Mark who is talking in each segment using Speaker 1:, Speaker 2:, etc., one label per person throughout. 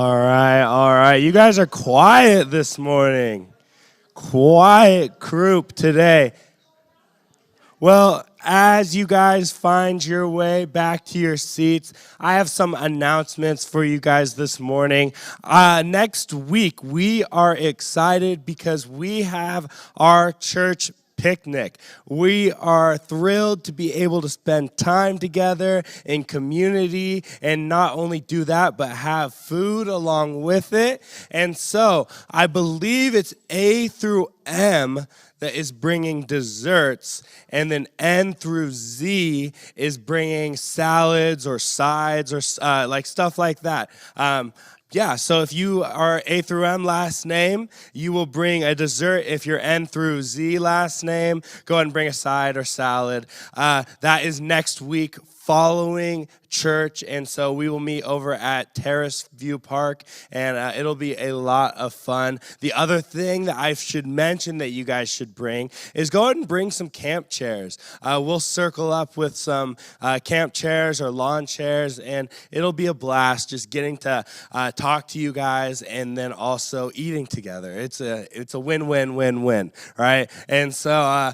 Speaker 1: All right, all right. You guys are quiet this morning. Quiet group today. Well, as you guys find your way back to your seats, I have some announcements for you guys this morning. Next week, we are excited because we have our church picnic. We are thrilled to be able to spend time together in community and not only do that, but have food along with it. And so I believe it's A through M that is bringing desserts, and then N through Z is bringing salads or sides or like stuff like that. Yeah, so if you are A through M last name, you will bring a dessert. If you're N through Z last name, go ahead and bring a side or salad. That is next week following church, and so we will meet over at Terrace View Park, and it'll be a lot of fun. The other thing that I should mention that you guys should bring is go ahead and bring some camp chairs. We'll circle up with some camp chairs or lawn chairs, and it'll be a blast just getting to talk to you guys and then also eating together. It's a win-win-win-win, right? And so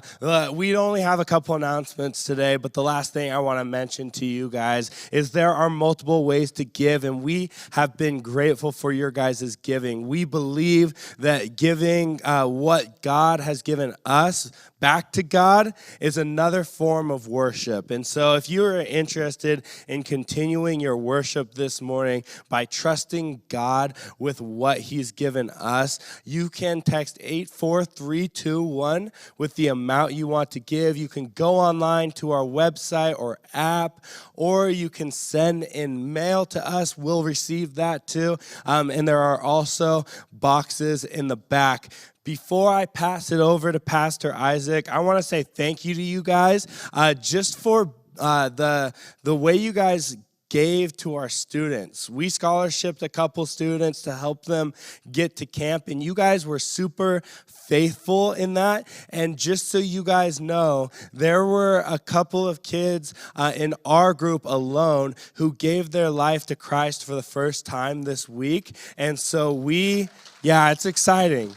Speaker 1: we only have a couple announcements today, but the last thing I want to mention to you guys is there are multiple ways to give, and we have been grateful for your guys' giving. We believe that giving what God has given us back to God is another form of worship. And so if you are interested in continuing your worship this morning by trusting God with what he's given us, you can text 84321 with the amount you want to give. You can go online to our website or app, or you can send in mail to us. We'll receive that too. And there are also boxes in the back. Before I pass it over to Pastor Isaac, I want to say thank you to you guys just for the way you guys gave to our students. We scholarshiped a couple students to help them get to camp, and you guys were super faithful in that. And just so you guys know, there were a couple of kids in our group alone who gave their life to Christ for the first time this week. And so it's exciting.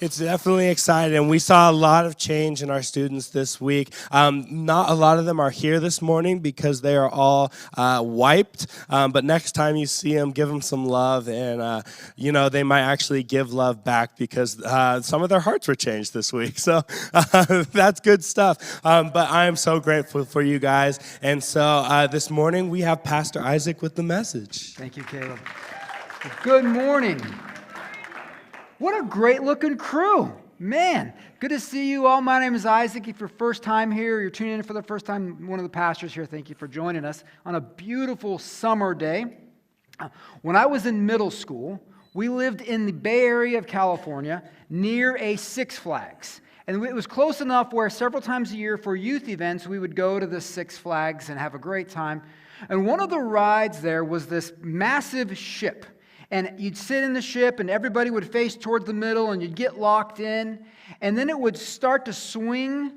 Speaker 1: It's definitely exciting, and we saw a lot of change in our students this week. Not a lot of them are here this morning because they are all wiped, but next time you see them, give them some love, and they might actually give love back because some of their hearts were changed this week, so that's good stuff. But I am so grateful for you guys, and so this morning we have Pastor Isaac with the message.
Speaker 2: Thank you, Caleb. Good morning. What a great-looking crew. Man, good to see you all. My name is Isaac. If you're first time here, you're tuning in for the first time, one of the pastors here, thank you for joining us on a beautiful summer day. When I was in middle school, we lived in the Bay Area of California near a Six Flags. And it was close enough where several times a year for youth events, we would go to the Six Flags and have a great time. And one of the rides there was this massive ship. And you'd sit in the ship, and everybody would face toward the middle, and you'd get locked in. And then it would start to swing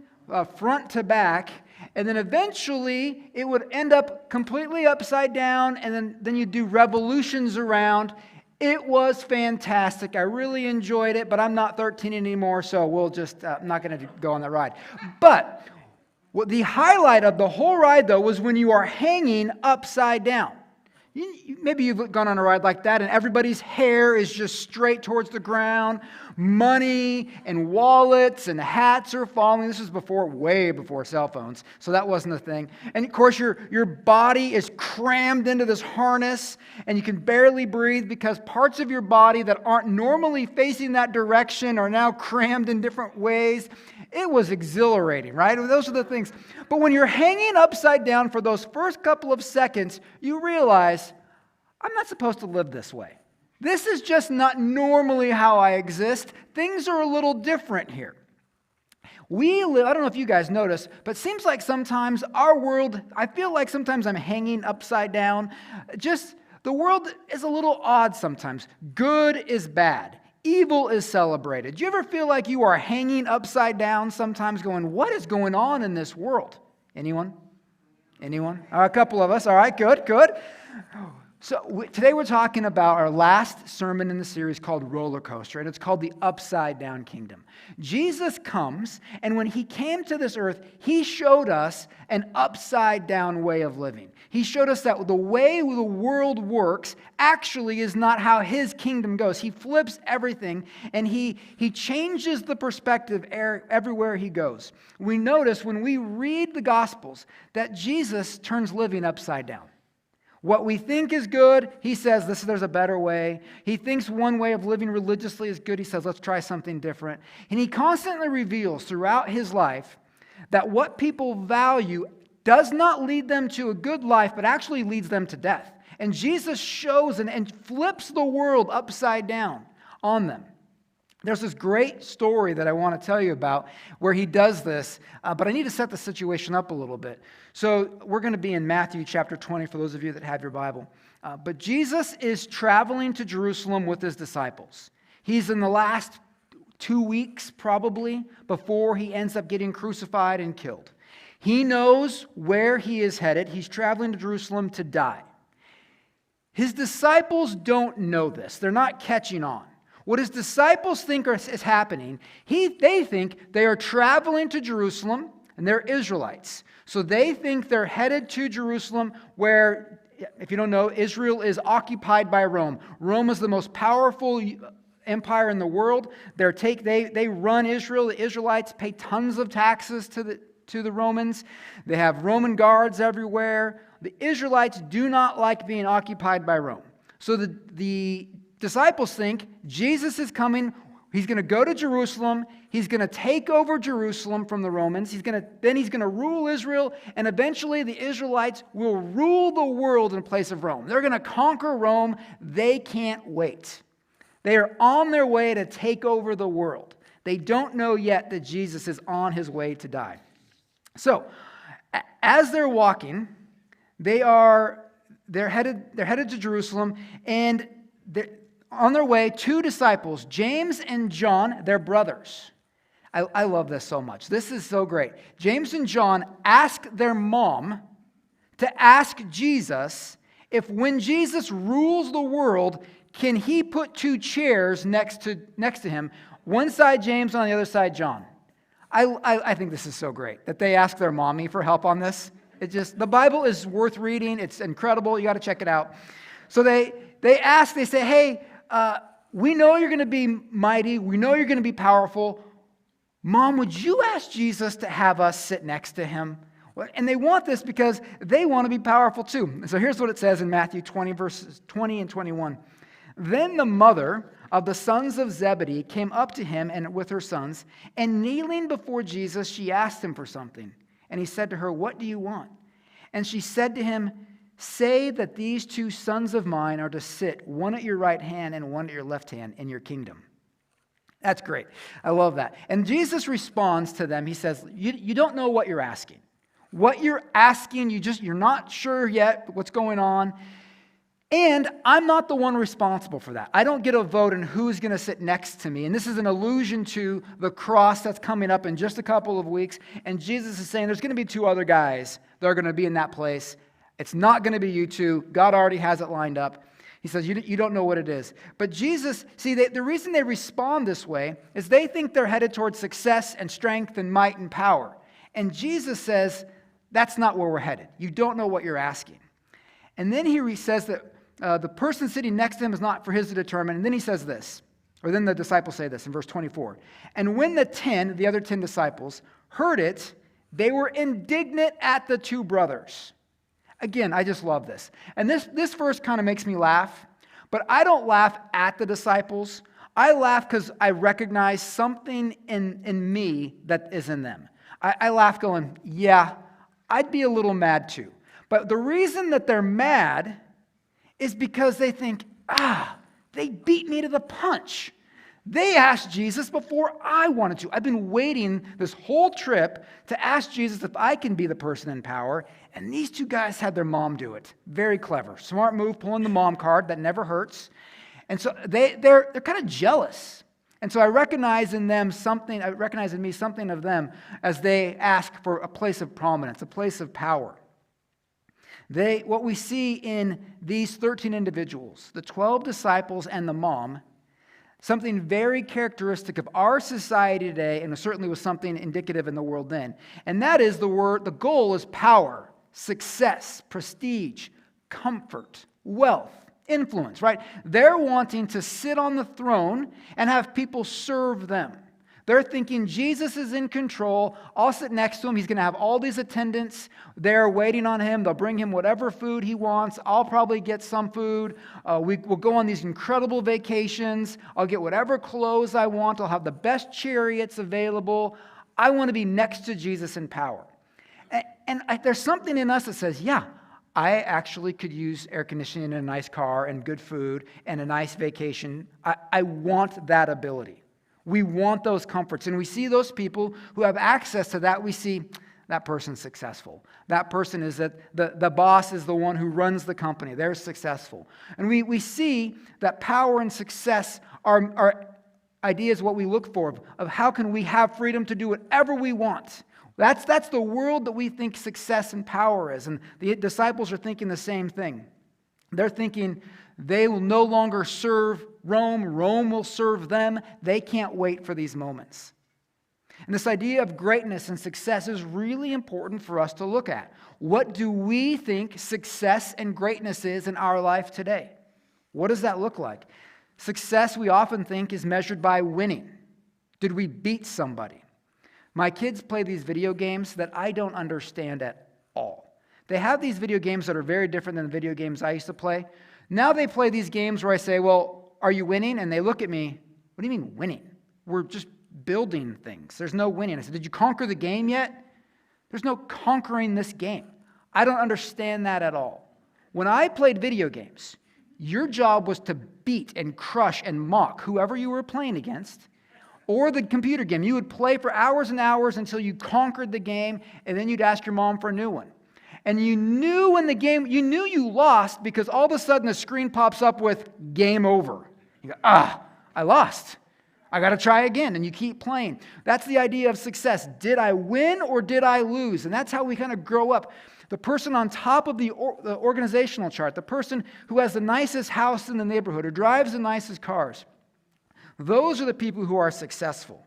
Speaker 2: front to back. And then eventually, it would end up completely upside down, and then you'd do revolutions around. It was fantastic. I really enjoyed it, but I'm not 13 anymore, so we'll just, I'm not going to go on that ride. But the highlight of the whole ride, though, was when you are hanging upside down. Maybe you've gone on a ride like that and everybody's hair is just straight towards the ground. Money and wallets and hats are falling. This was way before cell phones, so that wasn't a thing. And of course, your body is crammed into this harness and you can barely breathe because parts of your body that aren't normally facing that direction are now crammed in different ways. It was exhilarating, right? Those are the things. But when you're hanging upside down for those first couple of seconds, you realize, I'm not supposed to live this way. This is just not normally how I exist. Things are a little different here. We live, I don't know if you guys notice, but it seems like sometimes our world, I feel like sometimes I'm hanging upside down. Just, the world is a little odd sometimes. Good is bad. Evil is celebrated. Do you ever feel like you are hanging upside down sometimes going, what is going on in this world? Anyone? A couple of us. All right, good. Today we're talking about our last sermon in the series called Roller Coaster, and it's called the Upside Down Kingdom. Jesus comes, and when he came to this earth, he showed us an upside down way of living. He showed us that the way the world works actually is not how his kingdom goes. He flips everything, and he changes the perspective everywhere he goes. We notice when we read the Gospels that Jesus turns living upside down. What we think is good, he says, there's a better way. He thinks one way of living religiously is good. He says, let's try something different. And he constantly reveals throughout his life that what people value does not lead them to a good life, but actually leads them to death. And Jesus shows and flips the world upside down on them. There's this great story that I want to tell you about where he does this, but I need to set the situation up a little bit. So we're going to be in Matthew chapter 20 for those of you that have your Bible. But Jesus is traveling to Jerusalem with his disciples. He's in the last 2 weeks probably before he ends up getting crucified and killed. He knows where he is headed. He's traveling to Jerusalem to die. His disciples don't know this. They're not catching on. What his disciples think is happening, they think they are traveling to Jerusalem, and they're Israelites. So they think they're headed to Jerusalem where, if you don't know, Israel is occupied by Rome. Rome is the most powerful empire in the world. They run Israel. The Israelites pay tons of taxes to the Romans. They have Roman guards everywhere. The Israelites do not like being occupied by Rome. So the disciples think Jesus is coming. He's going to go to Jerusalem. He's going to take over Jerusalem from the Romans. Then he's going to rule Israel, and eventually the Israelites will rule the world in place of Rome. They're going to conquer Rome. They can't wait. They are on their way to take over the world. They don't know yet that Jesus is on his way to die. So, as they're walking, they're headed to Jerusalem, and on their way, 2 disciples, James and John, they're brothers. I love this so much. This is so great. James and John ask their mom to ask Jesus if when Jesus rules the world, can he put 2 chairs next to him, one side James, on the other side John. I think this is so great that they ask their mommy for help on this. The Bible is worth reading. It's incredible. You got to check it out. So they say, hey, we know you're going to be mighty. We know you're going to be powerful. Mom, would you ask Jesus to have us sit next to him? And they want this because they want to be powerful too. So here's what it says in Matthew 20, verses 20 and 21. Then the mother of the sons of Zebedee came up to him and with her sons, and kneeling before Jesus, she asked him for something. And he said to her, what do you want? And she said to him, say that these 2 sons of mine are to sit, one at your right hand and one at your left hand in your kingdom. That's great. I love that. And Jesus responds to them. He says, you don't know what you're asking. What you're asking, you're not sure yet what's going on. And I'm not the one responsible for that. I don't get a vote on who's going to sit next to me. And this is an allusion to the cross that's coming up in just a couple of weeks. And Jesus is saying there's going to be 2 other guys that are going to be in that place. It's not going to be you 2. God already has it lined up. He says, you don't know what it is. But Jesus, the reason they respond this way is they think they're headed towards success and strength and might and power. And Jesus says, that's not where we're headed. You don't know what you're asking. And then he says that the person sitting next to him is not for his to determine. And then he says this, or then the disciples say this in verse 24. And when the other 10 disciples, heard it, they were indignant at the 2 brothers. Again, I just love this. And this verse kind of makes me laugh, but I don't laugh at the disciples. I laugh because I recognize something in me that is in them. I laugh going, yeah, I'd be a little mad too. But the reason that they're mad is because they think, they beat me to the punch. They asked Jesus before I wanted to. I've been waiting this whole trip to ask Jesus if I can be the person in power, and these 2 guys had their mom do it. Very clever. Smart move, pulling the mom card. That never hurts. And so they're kind of jealous. And so I recognize in me something of them as they ask for a place of prominence, a place of power. What we see in these 13 individuals, the 12 disciples and the mom, something very characteristic of our society today, and certainly was something indicative in the world then. And that is the goal is power, success, prestige, comfort, wealth, influence, right? They're wanting to sit on the throne and have people serve them. They're thinking Jesus is in control. I'll sit next to him. He's going to have all these attendants there waiting on him. They'll bring him whatever food he wants. I'll probably get some food. We'll go on these incredible vacations. I'll get whatever clothes I want. I'll have the best chariots available. I want to be next to Jesus in power. And there's something in us that says, yeah, I actually could use air conditioning and a nice car and good food and a nice vacation. I want that ability. We want those comforts. And we see those people who have access to that. We see that person's successful. That person is that the boss is the one who runs the company. They're successful. And we see that power and success are ideas what we look for of how can we have freedom to do whatever we want. That's the world that we think success and power is. And the disciples are thinking the same thing. They're thinking they will no longer serve Rome. Rome will serve them. They can't wait for these moments. And this idea of greatness and success is really important for us to look at. What do we think success and greatness is in our life today? What does that look like? Success, we often think, is measured by winning. Did we beat somebody? My kids play these video games that I don't understand at all. They have these video games that are very different than the video games I used to play. Now they play these games where I say, well, are you winning? And they look at me, what do you mean winning? We're just building things. There's no winning. I said, did you conquer the game yet? There's no conquering this game. I don't understand that at all. When I played video games, your job was to beat and crush and mock whoever you were playing against. Or the computer game. You would play for hours and hours until you conquered the game, and then you'd ask your mom for a new one. And you knew when the game, you knew you lost because all of a sudden the screen pops up with game over. You go, I lost. I got to try again, and you keep playing. That's the idea of success. Did I win or did I lose? And that's how we kind of grow up. The person on top of the organizational chart, the person who has the nicest house in the neighborhood, who drives the nicest cars, those are the people who are successful.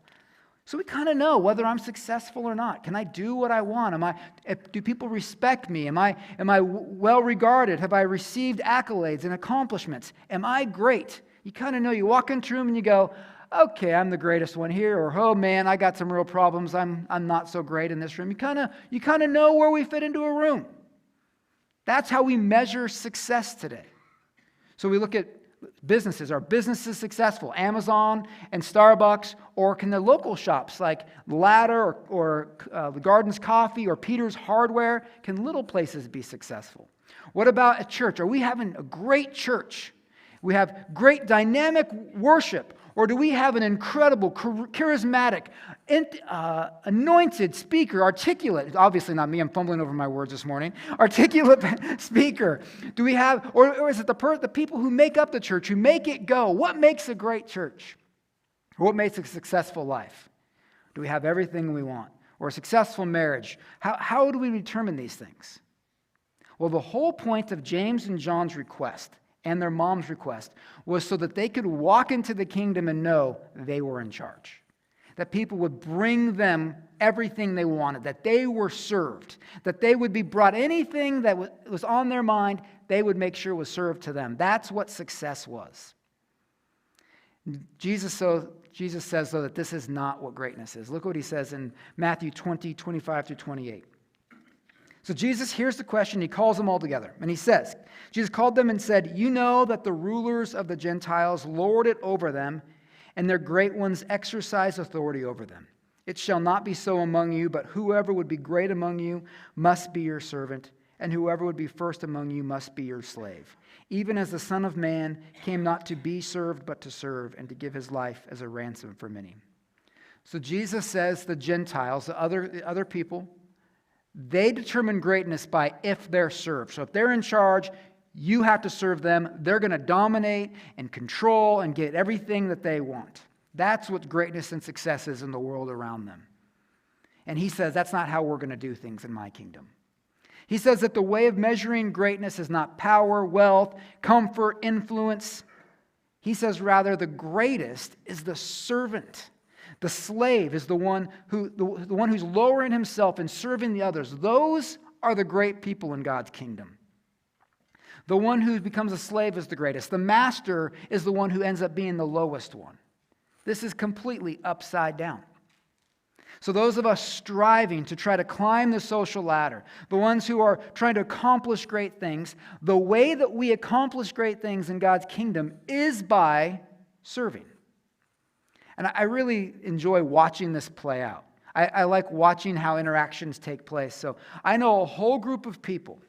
Speaker 2: So we kind of know whether I'm successful or not. Can I do what I want? Do people respect me? Am I well regarded? Have I received accolades and accomplishments? Am I great? You kind of know. You walk into a room and you go, okay, I'm the greatest one here, or oh man, I got some real problems. I'm not so great in this room. You kind of know where we fit into a room. That's how we measure success today. So we look at businesses. Are businesses successful? Amazon and Starbucks, or can the local shops like Ladder or the Gardens Coffee or Peter's Hardware, can little places be successful? What about a church? Are we having a great church? We have great dynamic worship, or do we have an incredible, charismatic, anointed speaker, articulate, obviously not me, I'm fumbling over my words this morning, articulate speaker? Do we have, or is it the people who make up the church, who make it go? What makes a great church? Or what makes a successful life? Do we have everything we want? Or a successful marriage? How do we determine these things? Well, the whole point of James and John's request and their mom's request was so that they could walk into the kingdom and know they were in charge. That people would bring them everything they wanted, that they were served, that they would be brought anything that was on their mind, they would make sure was served to them. That's what success was. Jesus says, though, that this is not what greatness is. Look what he says in Matthew 20, 25 through 28. So Jesus hears the question, he calls them all together, and he says, Jesus called them and said, you know that the rulers of the Gentiles lord it over them, and their great ones exercise authority over them. It shall not be so among you, but whoever would be great among you must be your servant, and whoever would be first among you must be your slave. Even as the Son of Man came not to be served, but to serve, and to give his life as a ransom for many. So Jesus says the Gentiles, the other people, they determine greatness by if they're served. So if they're in charge, you have to serve them. They're going to dominate and control and get everything that they want. That's what greatness and success is in the world around them. And he says, that's not how we're going to do things in my kingdom. He says that the way of measuring greatness is not power, wealth, comfort, influence. He says rather the greatest is the servant. The slave is the one who's lowering himself and serving the others. Those are the great people in God's kingdom. The one who becomes a slave is the greatest. The master is the one who ends up being the lowest one. This is completely upside down. So those of us striving to try to climb the social ladder, the ones who are trying to accomplish great things, the way that we accomplish great things in God's kingdom is by serving. And I really enjoy watching this play out. I like watching how interactions take place. So I know a whole group of people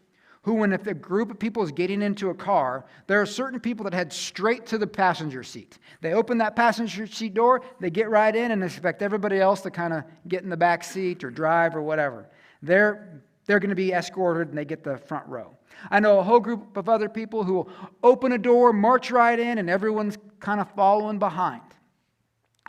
Speaker 2: who, if a group of people is getting into a car, there are certain people that head straight to the passenger seat. They open that passenger seat door, they get right in, and expect everybody else to kind of get in the back seat or drive or whatever. They're going to be escorted, and they get the front row. I know a whole group of other people who will open a door, march right in, and everyone's kind of following behind.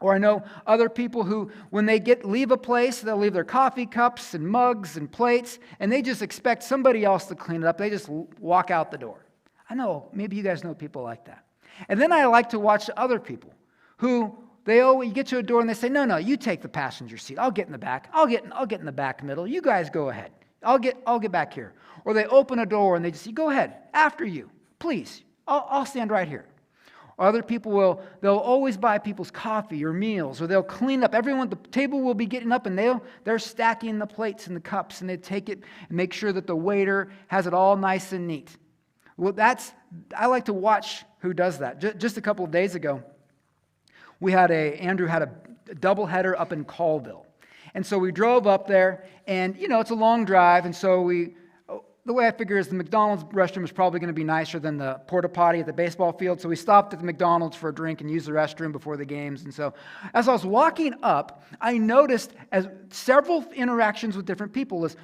Speaker 2: Or I know other people who, when they leave a place, they'll leave their coffee cups and mugs and plates, and they just expect somebody else to clean it up. They just walk out the door. I know, maybe you guys know people like that. And then I like to watch other people who, you get to a door and they say, no, you take the passenger seat. I'll get in the back. I'll get in the back middle. You guys go ahead. I'll get back here. Or they open a door and they just say, go ahead, after you, please. I'll stand right here. Other people they'll always buy people's coffee or meals, or they'll clean up. The table will be getting up, and they're stacking the plates and the cups, and they take it and make sure that the waiter has it all nice and neat. Well, I like to watch who does that. Just a couple of days ago, Andrew had a doubleheader up in Colville. And so we drove up there, and, it's a long drive, and so the way I figure is the McDonald's restroom is probably going to be nicer than the porta potty at the baseball field. So we stopped at the McDonald's for a drink and used the restroom before the games. And so as I was walking up, I noticed as several interactions with different people is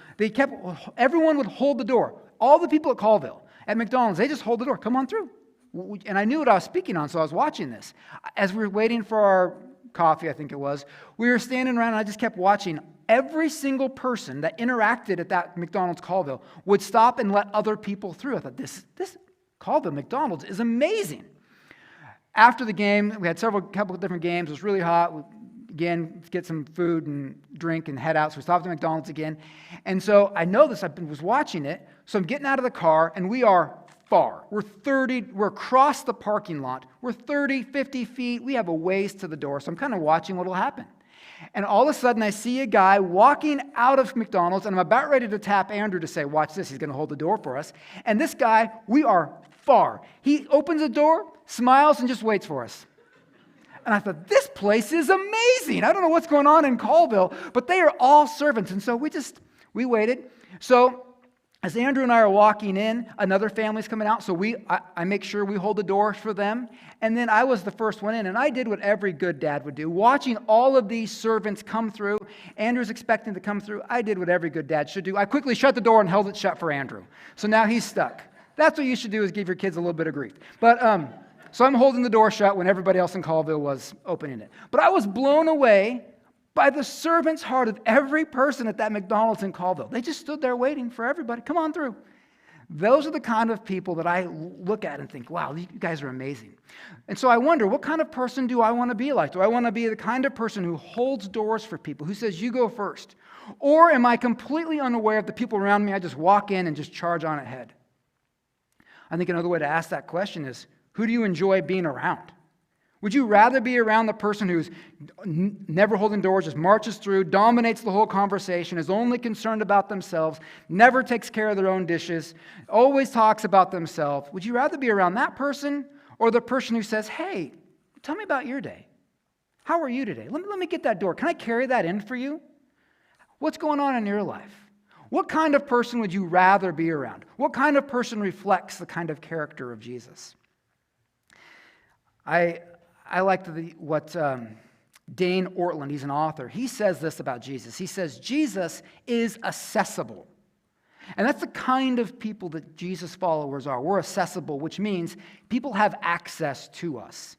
Speaker 2: everyone would hold the door. All the people at Colville, at McDonald's, they just hold the door. Come on through. And I knew what I was speaking on, so I was watching this. As we were waiting for our coffee, I think it was, we were standing around and I just kept watching. Every single person that interacted at that McDonald's Colville would stop and let other people through. I thought, this Colville McDonald's is amazing. After the game, we had couple of different games. It was really hot. We, again, get some food and drink and head out. So we stopped at McDonald's again. And so I know this. I was watching it. So I'm getting out of the car, and we are far. We're across the parking lot. We're 30, 50 feet. We have a ways to the door. So I'm kind of watching what will happen. And all of a sudden, I see a guy walking out of McDonald's, and I'm about ready to tap Andrew to say, watch this, he's going to hold the door for us. And this guy, we are far. He opens the door, smiles, and just waits for us. And I thought, this place is amazing. I don't know what's going on in Colville, but they are all servants. And so we waited. So as Andrew and I are walking in, another family's coming out, so I make sure we hold the door for them. And then I was the first one in, and I did what every good dad would do. Watching all of these servants come through, Andrew's expecting to come through, I did what every good dad should do. I quickly shut the door and held it shut for Andrew. So now he's stuck. That's what you should do, is give your kids a little bit of grief. But so I'm holding the door shut when everybody else in Colville was opening it. But I was blown away by the servant's heart of every person at that McDonald's in Colville. They just stood there waiting for everybody. Come on through. Those are the kind of people that I look at and think, wow, you guys are amazing. And so I wonder, what kind of person do I want to be like? Do I want to be the kind of person who holds doors for people, who says, you go first? Or am I completely unaware of the people around me? I just walk in and just charge on ahead. I think another way to ask that question is, who do you enjoy being around? Would you rather be around the person who's never holding doors, just marches through, dominates the whole conversation, is only concerned about themselves, never takes care of their own dishes, always talks about themselves? Would you rather be around that person or the person who says, hey, tell me about your day? How are you today? Let me get that door. Can I carry that in for you? What's going on in your life? What kind of person would you rather be around? What kind of person reflects the kind of character of Jesus? I liked what Dane Ortland, he's an author, he says this about Jesus. He says, Jesus is accessible. And that's the kind of people that Jesus followers are. We're accessible, which means people have access to us.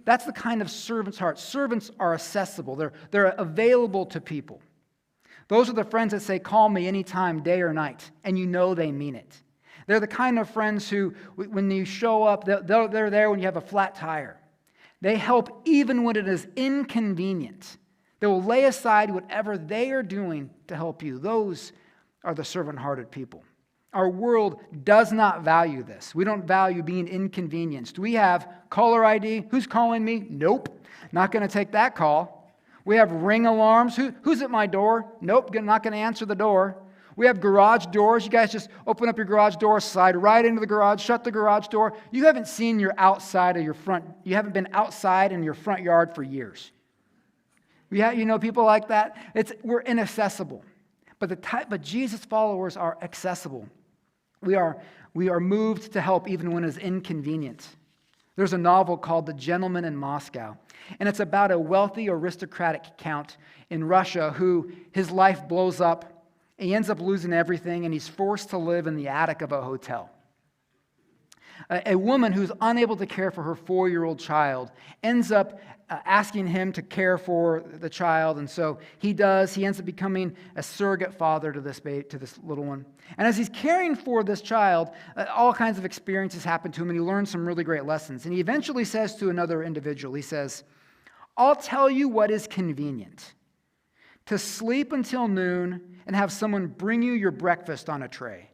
Speaker 2: That's the kind of servant's heart. Servants are accessible. They're available to people. Those are the friends that say, call me anytime, day or night, and you know they mean it. They're the kind of friends who, when you show up, they're there when you have a flat tire. They help even when it is inconvenient. They will lay aside whatever they are doing to help you. Those are the servant-hearted people. Our world does not value this. We don't value being inconvenienced. We have caller ID. Who's calling me? Nope. Not going to take that call. We have ring alarms. Who's at my door? Nope. Not going to answer the door. We have garage doors. You guys just open up your garage door, slide right into the garage, shut the garage door. You haven't seen your outside of your front. You haven't been outside in your front yard for years. You know people like that? We're inaccessible. But Jesus' followers are accessible. We are moved to help even when it's inconvenient. There's a novel called The Gentleman in Moscow, and it's about a wealthy aristocratic count in Russia who his life blows up, and he ends up losing everything, and he's forced to live in the attic of a hotel. A woman who's unable to care for her 4-year-old child ends up asking him to care for the child, and so he does. He ends up becoming a surrogate father to this little one. And as he's caring for this child, all kinds of experiences happen to him, and he learns some really great lessons. And he eventually says to another individual, he says, I'll tell you what is convenient. To sleep until noon and have someone bring you your breakfast on a tray.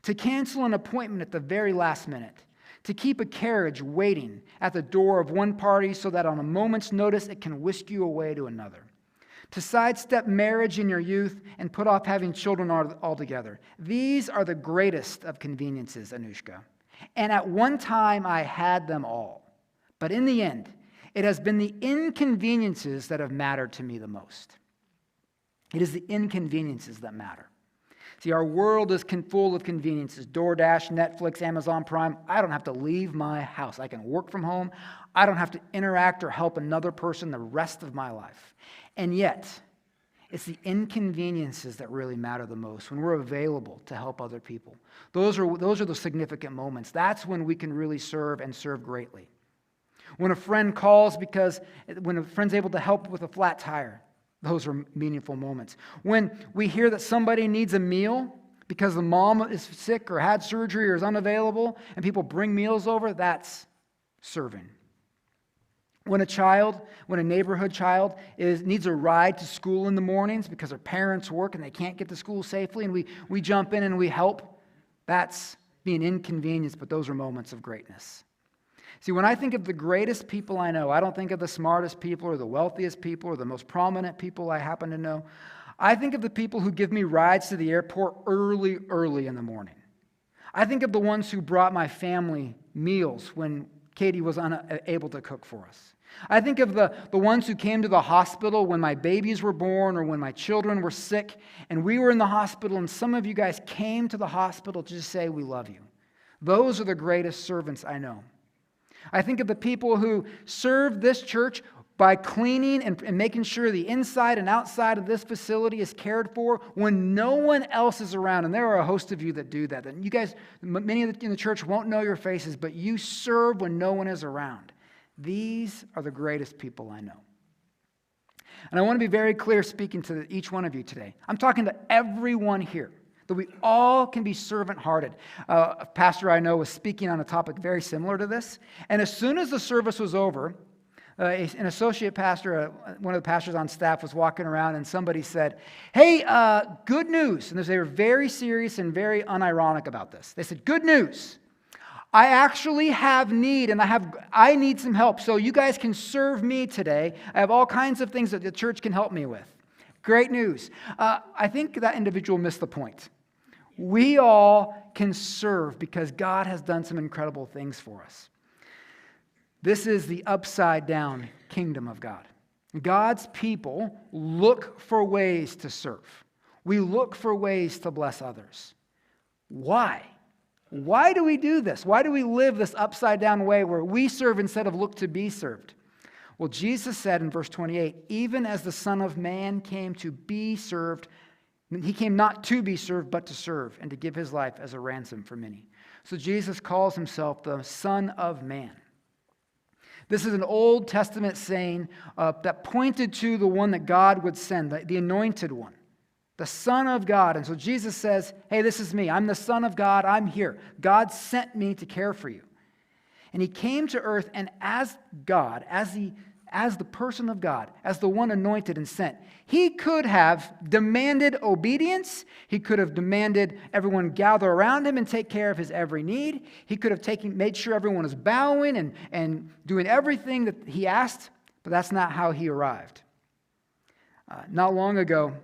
Speaker 2: To cancel an appointment at the very last minute. To keep a carriage waiting at the door of one party so that on a moment's notice it can whisk you away to another. To sidestep marriage in your youth and put off having children altogether. These are the greatest of conveniences, Anushka. And at one time I had them all. But in the end, it has been the inconveniences that have mattered to me the most. It is the inconveniences that matter. See, our world is full of conveniences. DoorDash, Netflix, Amazon Prime. I don't have to leave my house. I can work from home. I don't have to interact or help another person the rest of my life. And yet, it's the inconveniences that really matter the most, when we're available to help other people. Those are the significant moments. That's when we can really serve and serve greatly. When a friend calls when a friend's able to help with a flat tire, those are meaningful moments. When we hear that somebody needs a meal because the mom is sick or had surgery or is unavailable, and people bring meals over, that's serving. When a neighborhood child needs a ride to school in the mornings because their parents work and they can't get to school safely, and we jump in and we help, that's being inconvenienced, but those are moments of greatness. See, when I think of the greatest people I know, I don't think of the smartest people or the wealthiest people or the most prominent people I happen to know. I think of the people who give me rides to the airport early in the morning. I think of the ones who brought my family meals when Katie was unable to cook for us. I think of the ones who came to the hospital when my babies were born or when my children were sick and we were in the hospital, and some of you guys came to the hospital to just say, we love you. Those are the greatest servants I know. I think of the people who serve this church by cleaning and making sure the inside and outside of this facility is cared for when no one else is around. And there are a host of you that do that. And you guys, many in the church won't know your faces, but you serve when no one is around. These are the greatest people I know. And I want to be very clear speaking to each one of you today. I'm talking to everyone here, that we all can be servant-hearted. A pastor I know was speaking on a topic very similar to this. And as soon as the service was over, an associate pastor, one of the pastors on staff, was walking around and somebody said, hey, good news. And they were very serious and very unironic about this. They said, good news. I actually have need, and I need some help. So you guys can serve me today. I have all kinds of things that the church can help me with. Great news. I think that individual missed the point. We all can serve because God has done some incredible things for us. This is the upside down kingdom of God. God's people look for ways to serve. We look for ways to bless others. Why? Why do we do this? Why do we live this upside down way where we serve instead of look to be served? Well, Jesus said in verse 28, even as the Son of Man came to be served, he came not to be served, but to serve and to give his life as a ransom for many. So Jesus calls himself the Son of Man. This is an Old Testament saying that pointed to the one that God would send, the anointed one. The Son of God. And so Jesus says, hey, this is me. I'm the Son of God. I'm here. God sent me to care for you. And he came to earth, and as God, as the person of God, as the one anointed and sent, he could have demanded obedience. He could have demanded everyone gather around him and take care of his every need. He could have made sure everyone was bowing and doing everything that he asked, but that's not how he arrived. Not long ago,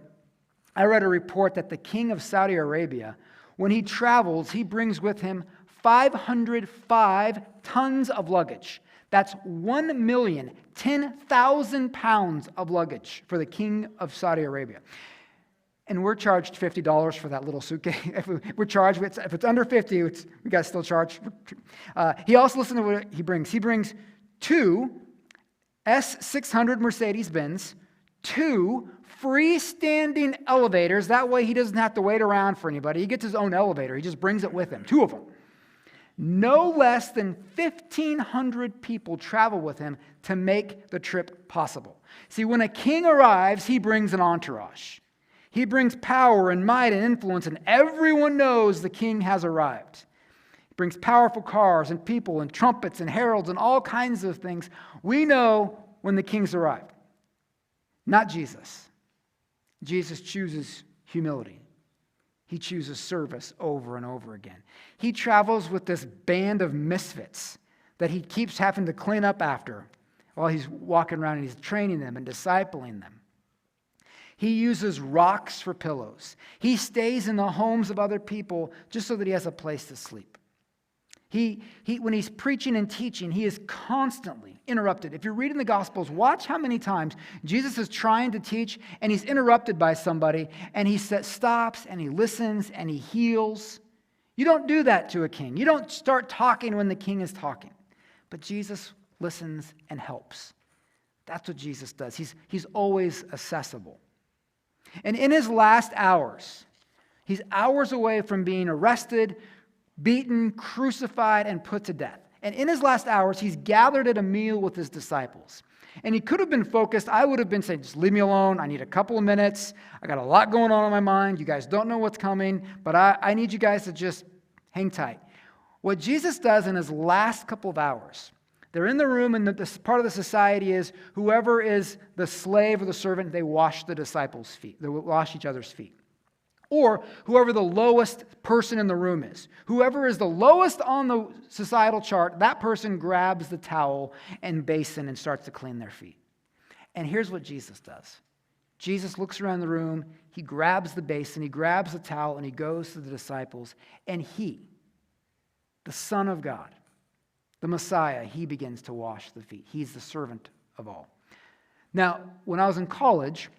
Speaker 2: I read a report that the king of Saudi Arabia, when he travels, he brings with him 505 tons of luggage. That's 1,010,000 pounds of luggage for the king of Saudi Arabia. And we're charged $50 for that little suitcase. If it's under 50, we got to still charge. He also, listen to what he brings. He brings 2 S600 Mercedes-Benz, 2 freestanding elevators. That way he doesn't have to wait around for anybody. He gets his own elevator. He just brings it with him, 2 of them. No less than 1,500 people travel with him to make the trip possible. See, when a king arrives, he brings an entourage. He brings power and might and influence, and everyone knows the king has arrived. He brings powerful cars and people and trumpets and heralds and all kinds of things. We know when the king's arrived. Not Jesus. Jesus chooses humility. He chooses service over and over again. He travels with this band of misfits that he keeps having to clean up after while he's walking around and he's training them and discipling them. He uses rocks for pillows. He stays in the homes of other people just so that he has a place to sleep. When he's preaching and teaching, he is constantly interrupted. If you're reading the Gospels, watch how many times Jesus is trying to teach and he's interrupted by somebody and he stops and he listens and he heals. You don't do that to a king. You don't start talking when the king is talking. But Jesus listens and helps. That's what Jesus does. He's always accessible. And in his last hours, he's hours away from being arrested, beaten, crucified, and put to death. And in his last hours, he's gathered at a meal with his disciples. And he could have been focused. I would have been saying, just leave me alone. I need a couple of minutes. I got a lot going on in my mind. You guys don't know what's coming, but I need you guys to just hang tight. What Jesus does in his last couple of hours, they're in the room, and this part of the society is whoever is the slave or the servant, they wash the disciples' feet. They wash each other's feet. Or whoever the lowest person in the room is. Whoever is the lowest on the societal chart, that person grabs the towel and basin and starts to clean their feet. And here's what Jesus does. Jesus looks around the room, he grabs the basin, he grabs the towel, and he goes to the disciples. And he, the Son of God, the Messiah, he begins to wash the feet. He's the servant of all. Now, when I was in college,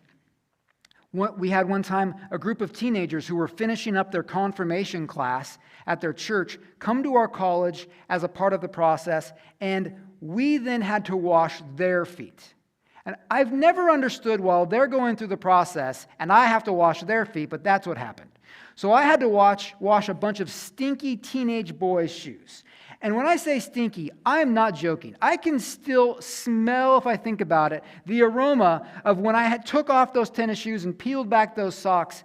Speaker 2: we had one time a group of teenagers who were finishing up their confirmation class at their church come to our college as a part of the process, and we then had to wash their feet. And I've never understood while they're going through the process and I have to wash their feet, but that's what happened. So I had to wash a bunch of stinky teenage boys' shoes. And when I say stinky, I'm not joking. I can still smell, if I think about it, the aroma of when I took off those tennis shoes and peeled back those socks.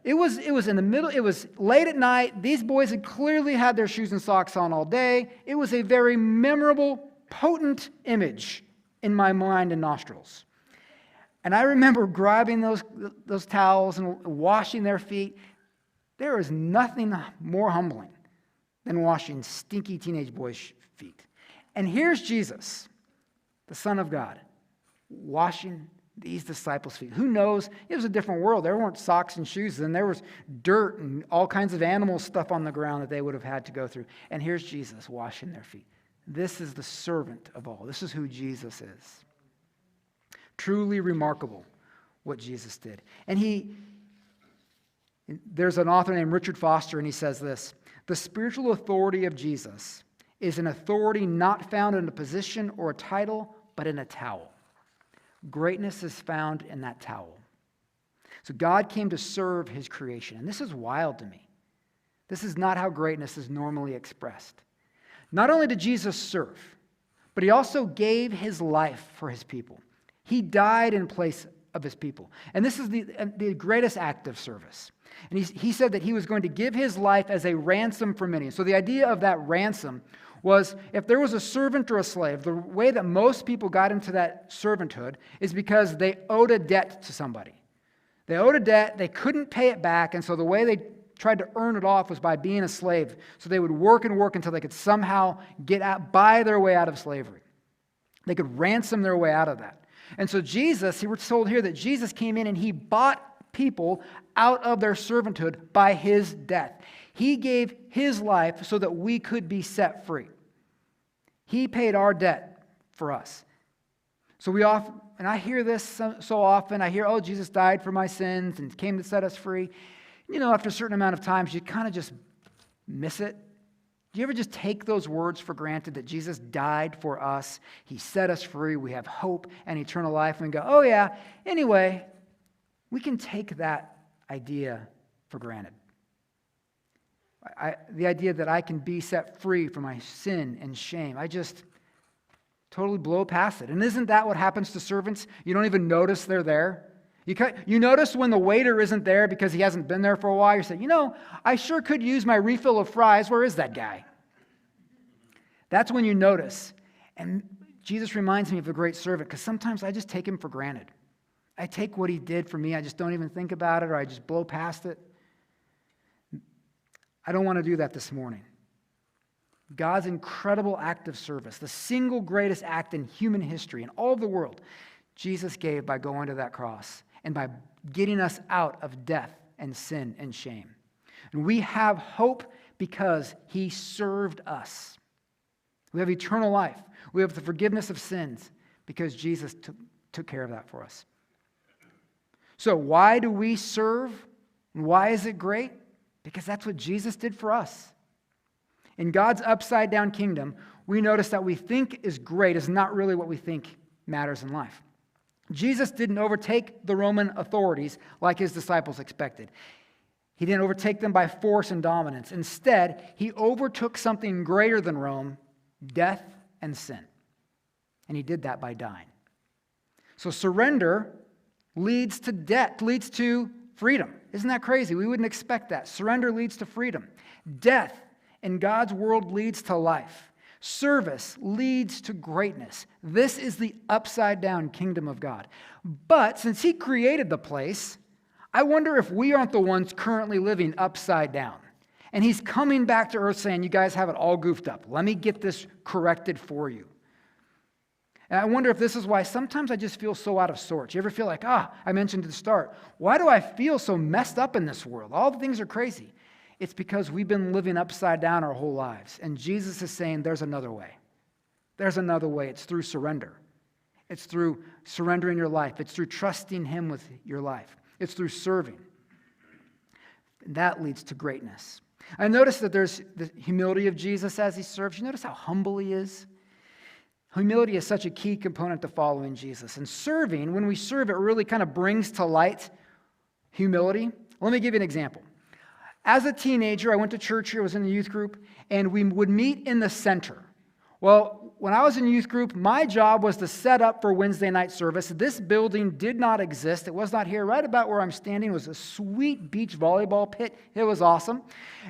Speaker 2: It was in the middle. It was late at night. These boys had clearly had their shoes and socks on all day. It was a very memorable, potent image in my mind and nostrils. And I remember grabbing those towels and washing their feet. There is nothing more humbling than washing stinky teenage boys' feet. And here's Jesus, the Son of God, washing these disciples' feet. Who knows? It was a different world. There weren't socks and shoes, and there was dirt and all kinds of animal stuff on the ground that they would have had to go through. And here's Jesus washing their feet. This is the servant of all. This is who Jesus is. Truly remarkable what Jesus did. And there's an author named Richard Foster, and he says this: the spiritual authority of Jesus is an authority not found in a position or a title, but in a towel. Greatness is found in that towel. So God came to serve his creation. And this is wild to me. This is not how greatness is normally expressed. Not only did Jesus serve, but he also gave his life for his people. He died in place of his people. And this is the greatest act of service. And he said that he was going to give his life as a ransom for many. So the idea of that ransom was if there was a servant or a slave, the way that most people got into that servanthood is because they owed a debt to somebody. They owed a debt, they couldn't pay it back, and so the way they tried to earn it off was by being a slave. So they would work and work until they could somehow buy their way out of slavery. They could ransom their way out of that. And so Jesus, we're told here that Jesus came in and he bought people out of their servanthood by his death. He gave his life so that we could be set free. He paid our debt for us. So we often, and I hear this so often, I hear, oh, Jesus died for my sins and came to set us free. You know, after a certain amount of times, you kind of just miss it. Do you ever just take those words for granted that Jesus died for us, he set us free, we have hope and eternal life, and we go, oh yeah, anyway, we can take that idea for granted. The idea that I can be set free from my sin and shame, I just totally blow past it. And isn't that what happens to servants? You don't even notice they're there. You notice when the waiter isn't there because he hasn't been there for a while. You say, you know, I sure could use my refill of fries. Where is that guy? That's when you notice. And Jesus reminds me of the great servant because sometimes I just take him for granted. I take what he did for me. I just don't even think about it or I just blow past it. I don't want to do that this morning. God's incredible act of service, the single greatest act in human history in all of the world, Jesus gave by going to that cross and by getting us out of death and sin and shame. And we have hope because he served us. We have eternal life. We have the forgiveness of sins because Jesus took care of that for us. So why do we serve? And why is it great? Because that's what Jesus did for us. In God's upside-down kingdom, we notice that we think is great is not really what we think matters in life. Jesus didn't overtake the Roman authorities like his disciples expected. He didn't overtake them by force and dominance. Instead, he overtook something greater than Rome, death and sin. And he did that by dying. So surrender leads to death, leads to freedom. Isn't that crazy? We wouldn't expect that. Surrender leads to freedom. Death in God's world leads to life. Service leads to greatness. This is the upside-down kingdom of God. But since he created the place, I wonder if we aren't the ones currently living upside down. And he's coming back to earth saying, you guys have it all goofed up. Let me get this corrected for you. And I wonder if this is why sometimes I just feel so out of sorts. You ever feel like, I mentioned at the start, why do I feel so messed up in this world? All the things are crazy. It's because we've been living upside down our whole lives. And Jesus is saying there's another way. There's another way. It's through surrender. It's through surrendering your life. It's through trusting him with your life. It's through serving. And that leads to greatness. I notice that there's the humility of Jesus as he serves. You notice how humble he is? Humility is such a key component to following Jesus. And serving, when we serve, it really kind of brings to light humility. Let me give you an example. As a teenager, I went to church here, I was in the youth group, and we would meet in the center. Well, when I was in youth group, my job was to set up for Wednesday night service. This building did not exist. It was not here. Right about where I'm standing was a sweet beach volleyball pit. It was awesome.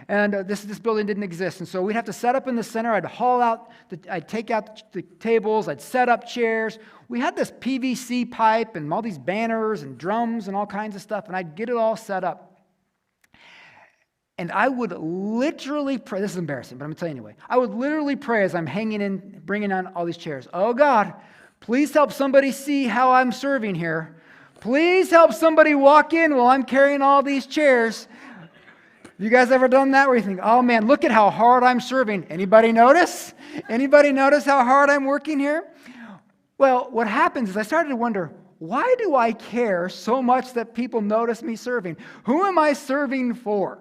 Speaker 2: And this building didn't exist. And so we'd have to set up in the center. I'd take out the tables. I'd set up chairs. We had this PVC pipe and all these banners and drums and all kinds of stuff. And I'd get it all set up. And I would literally pray. This is embarrassing, but I'm going to tell you anyway. I would literally pray as I'm bringing on all these chairs. Oh, God, please help somebody see how I'm serving here. Please help somebody walk in while I'm carrying all these chairs. You guys ever done that where you think, oh, man, look at how hard I'm serving. Anybody notice? Anybody notice how hard I'm working here? Well, what happens is I started to wonder, why do I care so much that people notice me serving? Who am I serving for?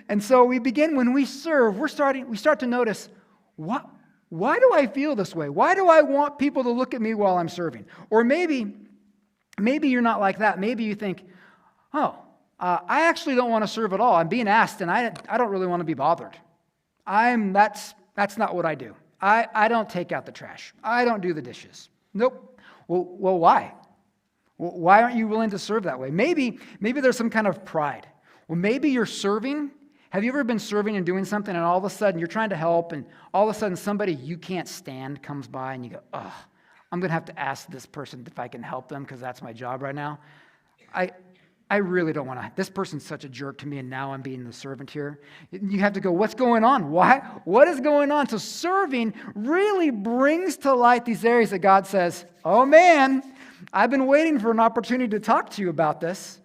Speaker 2: And so when we serve, we start to notice, why do I feel this way? Why do I want people to look at me while I'm serving? Or maybe you're not like that. Maybe you think, I actually don't want to serve at all. I'm being asked, and I don't really want to be bothered. That's not what I do. I don't take out the trash. I don't do the dishes. Nope. Well, why? Why aren't you willing to serve that way? Maybe there's some kind of pride. Well, maybe you're serving. Have you ever been serving and doing something and all of a sudden you're trying to help and all of a sudden somebody you can't stand comes by and you go, oh, I'm going to have to ask this person if I can help them because that's my job right now. I really don't want to. This person's such a jerk to me and now I'm being the servant here. You have to go, what's going on? Why? What is going on? So serving really brings to light these areas that God says, oh man, I've been waiting for an opportunity to talk to you about this.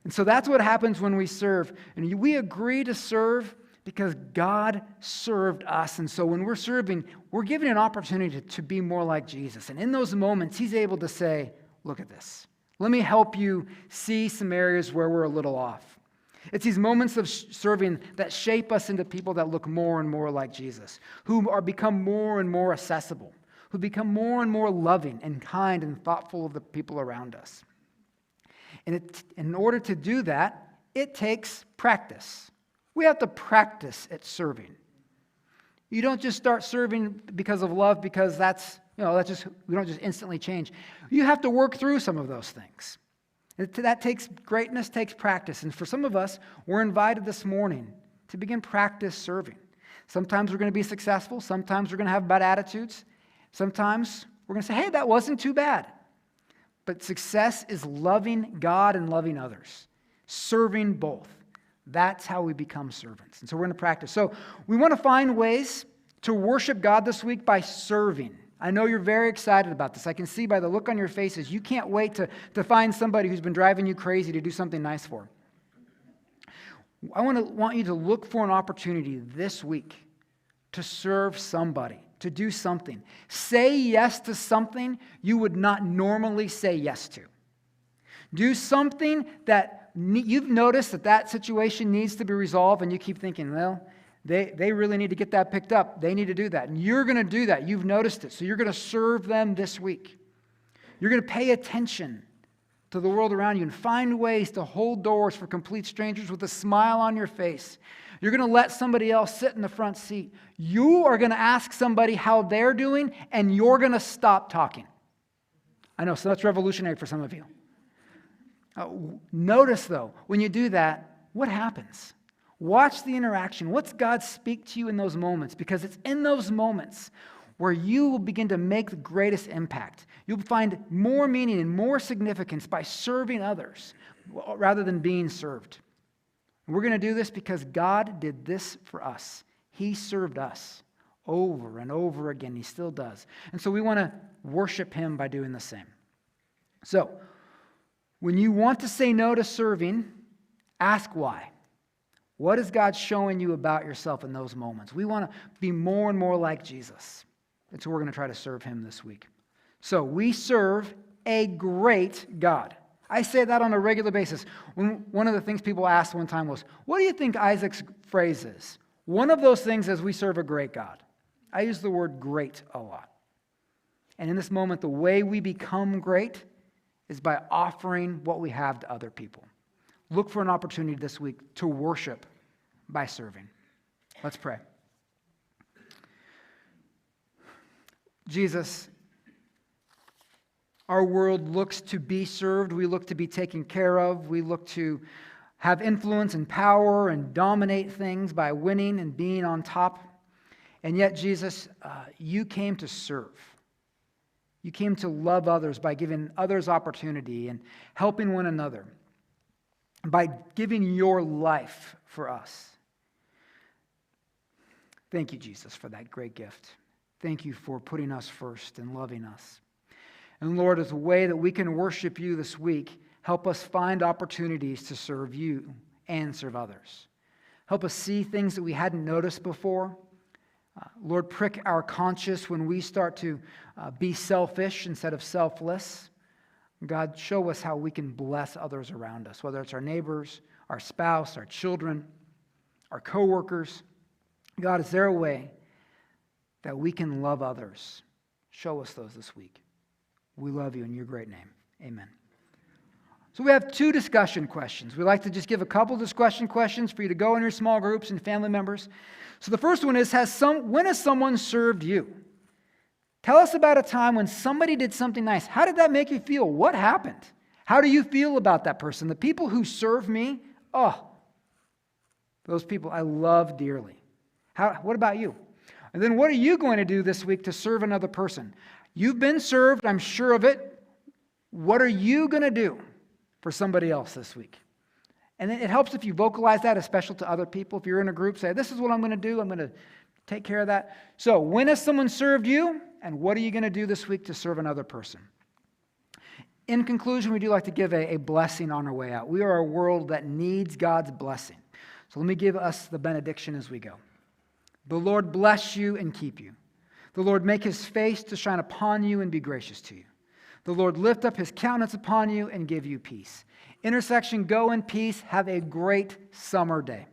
Speaker 2: And so that's what happens when we serve. And we agree to serve because God served us. And so when we're serving, we're given an opportunity to be more like Jesus. And in those moments, he's able to say, look at this. Let me help you see some areas where we're a little off. It's these moments of serving that shape us into people that look more and more like Jesus, who are become more and more accessible, who become more and more loving and kind and thoughtful of the people around us. And in order to do that, it takes practice. We have to practice at serving. You don't just start serving because of love, because we don't just instantly change. You have to work through some of those things. That takes greatness, takes practice. And for some of us, we're invited this morning to begin practice serving. Sometimes we're going to be successful. Sometimes we're going to have bad attitudes. Sometimes we're going to say, hey, that wasn't too bad. But success is loving God and loving others, serving both. That's how we become servants. And so we're going to practice. So we want to find ways to worship God this week by serving. I know you're very excited about this. I can see by the look on your faces, you can't wait to find somebody who's been driving you crazy to do something nice for. I want you to look for an opportunity this week to serve somebody, to do something. Say yes to something you would not normally say yes to. Do something that you've noticed that situation needs to be resolved, and you keep thinking, well, they really need to get that picked up. They need to do that. And you're going to do that. You've noticed it. So you're going to serve them this week. You're going to pay attention to the world around you and find ways to hold doors for complete strangers with a smile on your face. You're going to let somebody else sit in the front seat. You are going to ask somebody how they're doing, and you're going to stop talking. I know, so that's revolutionary for some of you. Notice, though, when you do that, what happens? Watch the interaction. What's God speak to you in those moments? Because it's in those moments where you will begin to make the greatest impact. You'll find more meaning and more significance by serving others rather than being served. We're going to do this because God did this for us. He served us over and over again. He still does. And so we want to worship him by doing the same. So, when you want to say no to serving, ask why. What is God showing you about yourself in those moments? We want to be more and more like Jesus. And so we're going to try to serve him this week. So we serve a great God. I say that on a regular basis. One of the things people asked one time was, what do you think Isaac's phrase is? One of those things is we serve a great God. I use the word great a lot. And in this moment, the way we become great is by offering what we have to other people. Look for an opportunity this week to worship by serving. Let's pray. Jesus, our world looks to be served. We look to be taken care of. We look to have influence and power and dominate things by winning and being on top. And yet, Jesus, you came to serve. You came to love others by giving others opportunity and helping one another, by giving your life for us. Thank you, Jesus, for that great gift. Thank you for putting us first and loving us. And Lord, as a way that we can worship you this week, help us find opportunities to serve you and serve others. Help us see things that we hadn't noticed before. Lord, prick our conscience when we start to be selfish instead of selfless. God, show us how we can bless others around us, whether it's our neighbors, our spouse, our children, our coworkers. God, is there a way that we can love others? Show us those this week. We love you in your great name. Amen. So we have 2 discussion questions. We like to just give a couple discussion questions for you to go in your small groups and family members. So the first one is, when has someone served you? Tell us about a time when somebody did something nice. How did that make you feel? What happened? How do you feel about that person? The people who serve me, those people I love dearly. What about you? And then what are you going to do this week to serve another person? You've been served, I'm sure of it. What are you going to do for somebody else this week? And it helps if you vocalize that, especially to other people. If you're in a group, say, this is what I'm going to do. I'm going to take care of that. So when has someone served you? And what are you going to do this week to serve another person? In conclusion, we do like to give a blessing on our way out. We are a world that needs God's blessing. So let me give us the benediction as we go. The Lord bless you and keep you. The Lord make his face to shine upon you and be gracious to you. The Lord lift up his countenance upon you and give you peace. Intersection, go in peace. Have a great summer day.